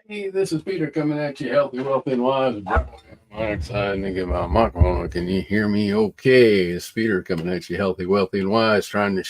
Hey, this is Peter coming at you, healthy, wealthy, and wise. I'm excited to get my microphone. Can you hear me okay? It's Peter coming at you, healthy, wealthy, and wise, trying to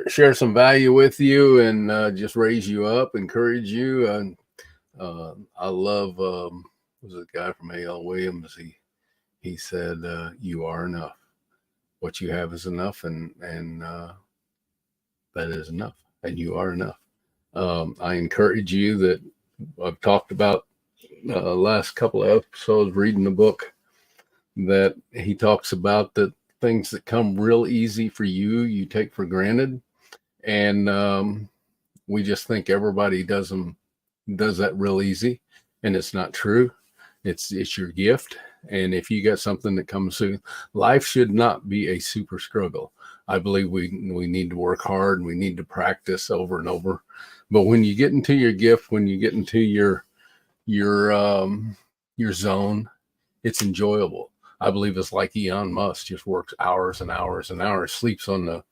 share some value with you and just raise you up, encourage you. And I love, was a guy from A.L. Williams. He said, "You are enough. What you have is enough, and that is enough, and you are enough." I encourage you that I've talked about last couple of episodes reading the book that he talks about that things that come real easy for you, you take for granted. And we just think everybody does that real easy. And it's not true. It's your gift. And if you got something that comes through, life should not be a super struggle. I believe we need to work hard and we need to practice over and over. But when you get into your gift, when you get into your zone, it's enjoyable. I believe it's like Elon Musk just works hours and hours and hours, sleeps on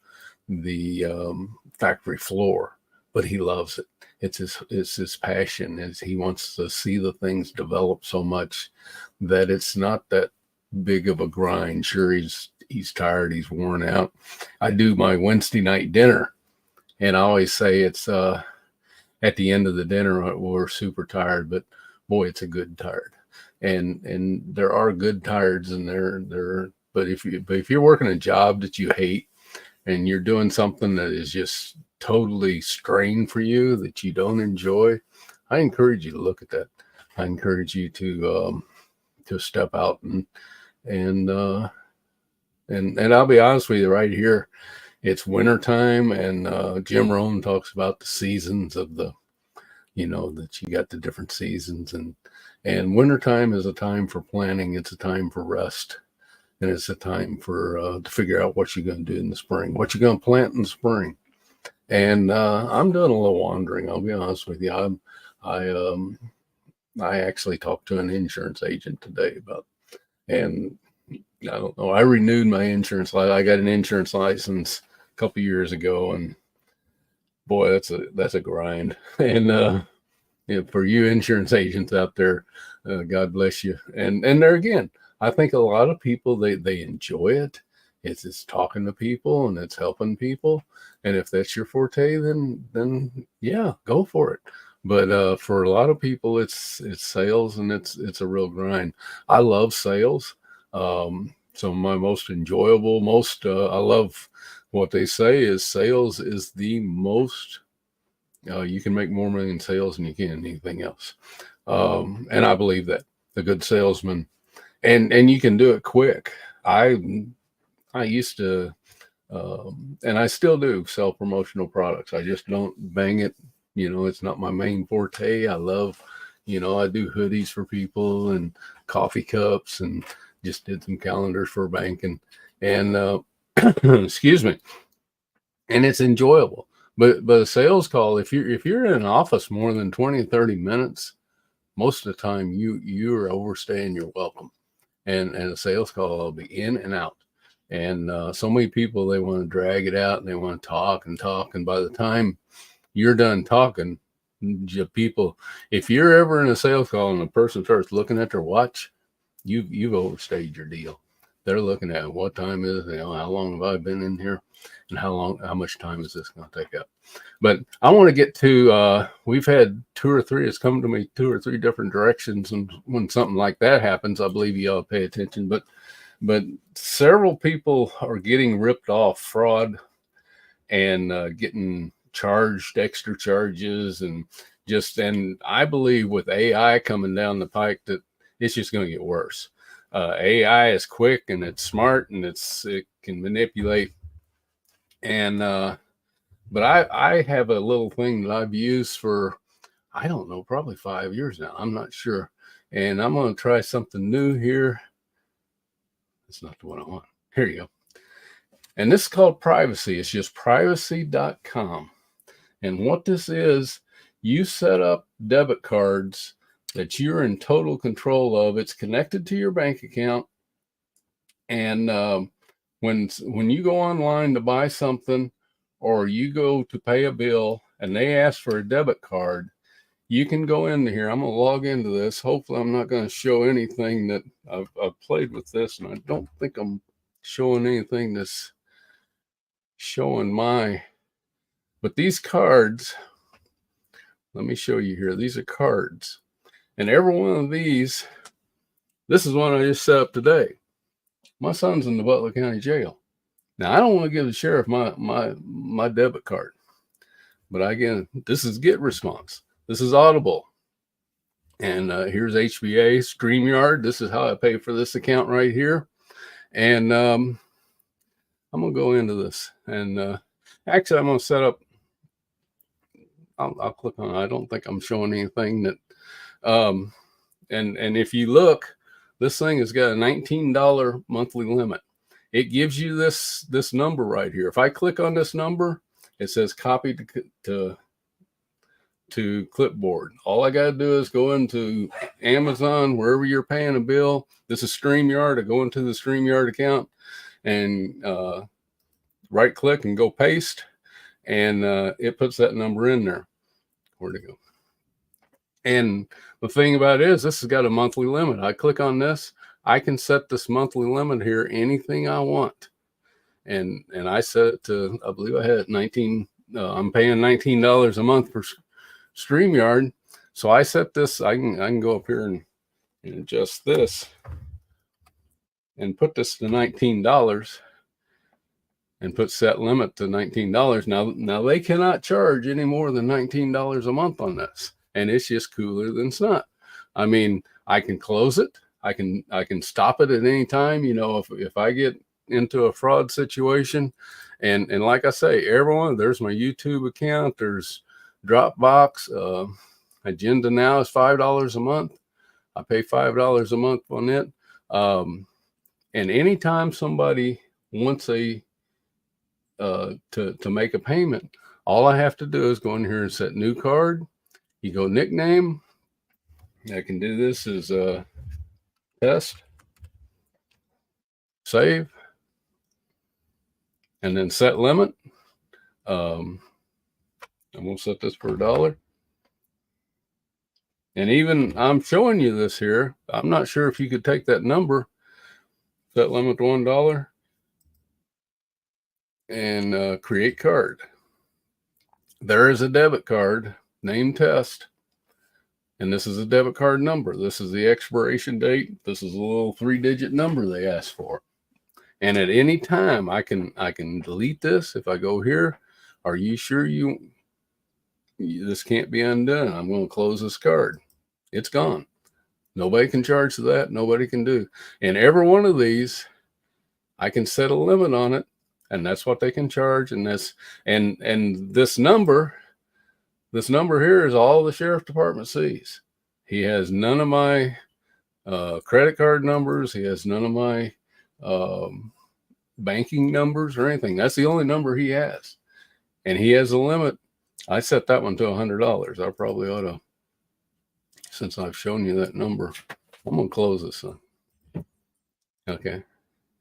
the factory floor, but he loves it. It's his passion. He wants to see the things develop so much that it's not that big of a grind. Sure, he's tired, he's worn out. I do my Wednesday night dinner, and I always say it's at the end of the dinner we're super tired, but boy, it's a good tired. And there are good tireds, and but if you're working a job that you hate and you're doing something that is just totally strain for you that you don't enjoy, I encourage you to look at that. I encourage you to step out and and I'll be honest with you right here. It's wintertime, and Jim Rohn talks about the seasons of that you got the different seasons, and wintertime is a time for planning. It's a time for rest, and it's a time for to figure out what you're going to do in the spring, what you're going to plant in the spring. And I'm doing a little wandering. I'll be honest with you. I actually talked to an insurance agent today and I don't know. I renewed my insurance. I got an insurance license a couple years ago, and boy, that's a grind. And for you insurance agents out there, God bless you. And there again, I think a lot of people they enjoy it. It's talking to people and it's helping people. And if that's your forte, then yeah, go for it. But for a lot of people, it's sales, and it's a real grind. I love sales. So my most enjoyable, most I love what they say is sales is the most. You can make more money in sales than you can anything else, and I believe that a good salesman, and you can do it quick. I used to, and I still do sell promotional products. I just don't bang it. It's not my main forte. I love, I do hoodies for people and coffee cups, and just did some calendars for a bank, and excuse me, and it's enjoyable. But a sales call, if you're in an office more than 20, 30 minutes, most of the time you're overstaying your welcome. And a sales call will be in and out. And so many people, they want to drag it out and they want to talk and talk. And by the time you're done talking, people, if you're ever in a sales call and the person starts looking at their watch, you've overstayed your deal. They're looking at what time is it, how long have I been in here, and how much time is this going to take up. But I want to get to, we've had two or three, it's come to me two or three different directions. And when something like that happens, I believe you ought to pay attention. But several people are getting ripped off, fraud, and getting charged extra charges, and I believe with AI coming down the pike that it's just going to get worse. AI is quick and it's smart and it can manipulate. And but I have a little thing that I've used for, I don't know, probably 5 years now. I'm not sure, and I'm going to try something new here. It's not the one I want. Here you go. And this is called Privacy. It's just privacy.com. And what this is, you set up debit cards that you're in total control of. It's connected to your bank account. And when you go online to buy something or you go to pay a bill and they ask for a debit card, you can go into here. I'm going to log into this. Hopefully I'm not going to show anything that I've played with this, and I don't think I'm showing anything that's showing but these cards, let me show you here. These are cards, and every one of these, this is one I just set up today. My son's in the Butler County Jail. Now, I don't want to give the sheriff my debit card, but again, this is Get Response. This is Audible. And here's HBA, StreamYard. This is how I pay for this account right here. And I'm going to go into this. And actually, I'm going to set up, I'll click on it. I don't think I'm showing anything that, and if you look, this thing has got a $19 monthly limit. It gives you this number right here. If I click on this number, it says copy to clipboard. All I got to do is go into Amazon, wherever you're paying a bill. This is StreamYard. I go into the StreamYard account and right click and go paste. And it puts that number in there. Where'd it go? And the thing about it is, this has got a monthly limit. I click on this. I can set this monthly limit here, anything I want. And I set it to, I believe I had 19, I'm paying $19 a month for StreamYard. So I set this, I can go up here and adjust this and put this to $19 and put set limit to $19. Now they cannot charge any more than $19 a month on this. And it's just cooler than snot. I mean, I can close it. I can stop it at any time. You know, if I get into a fraud situation, and like I say, everyone, there's my YouTube account, there's Dropbox, Agenda Now is $5 a month. I pay $5 a month on it. And anytime somebody wants to make a payment, all I have to do is go in here and set new card. You go nickname. I can do this as test, save, and then set limit. I'm going to set this for $1. And even I'm showing you this here. I'm not sure if you could take that number, set limit to $1, and create card. There is a debit card, name test. And this is a debit card number. This is the expiration date. This is a little 3-digit number they asked for. And at any time, I can delete this. If I go here, are you sure this can't be undone? I'm going to close this card. It's gone. Nobody can charge that. Nobody can do. And every one of these, I can set a limit on it, and that's what they can charge. And this number here is all the sheriff department sees. He has none of my credit card numbers. He has none of my banking numbers or anything. That's the only number he has. And he has a limit. I set that one to $100. I probably ought to, since I've shown you that number, I'm going to close this one. Okay.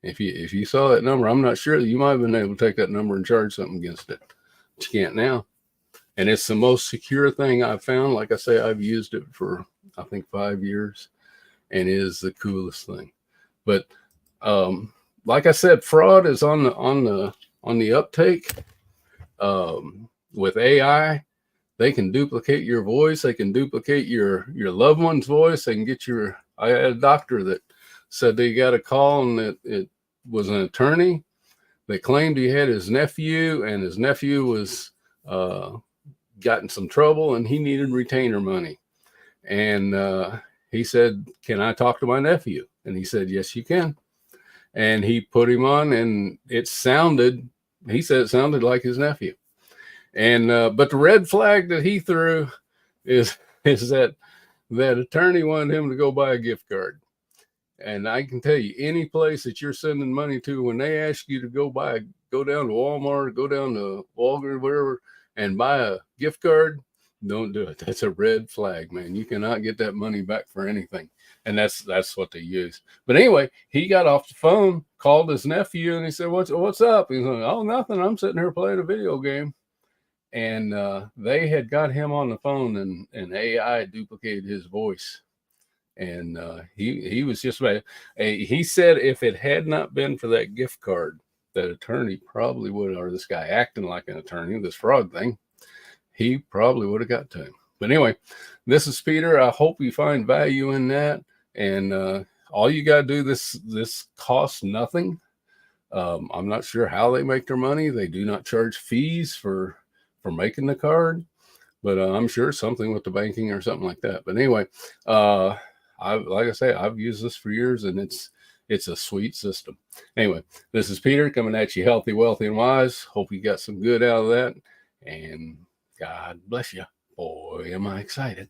If you saw that number, I'm not sure. You might have been able to take that number and charge something against it. But you can't now. And it's the most secure thing I've found. Like I say, I've used it for, I think, 5 years, and it is the coolest thing. But like I said, fraud is on the uptake. With AI, they can duplicate your voice. They can duplicate your loved one's voice. They can get I had a doctor that said they got a call and that it was an attorney. They claimed he had his nephew, and his nephew was got in some trouble and he needed retainer money. And he said, "Can I talk to my nephew?" And he said, "Yes, you can." And he put him on, and he said it sounded like his nephew. And but the red flag that he threw is that attorney wanted him to go buy a gift card. And I can tell you, any place that you're sending money to, when they ask you to go down to Walmart, go down to Walgreens, wherever, and buy a gift card, don't do it. That's a red flag, man. You cannot get that money back for anything. And that's what they use. But anyway, he got off the phone, called his nephew, and he said, What's up? He's like, "Oh, nothing. I'm sitting here playing a video game." and they had got him on the phone, and AI duplicated his voice. And he was just about, he said if it had not been for that gift card, that attorney probably would, or this guy acting like an attorney, this fraud thing, he probably would have got to him. But anyway, this is Peter. I hope you find value in that. And all you got to do, this costs nothing. I'm not sure how they make their money. They do not charge fees for making the card, but I'm sure something with the banking or something like that. But anyway, like I say, I've used this for years, and it's a sweet system. Anyway, this is Peter coming at you healthy, wealthy, and wise. Hope you got some good out of that, and God bless you. Boy, am I excited.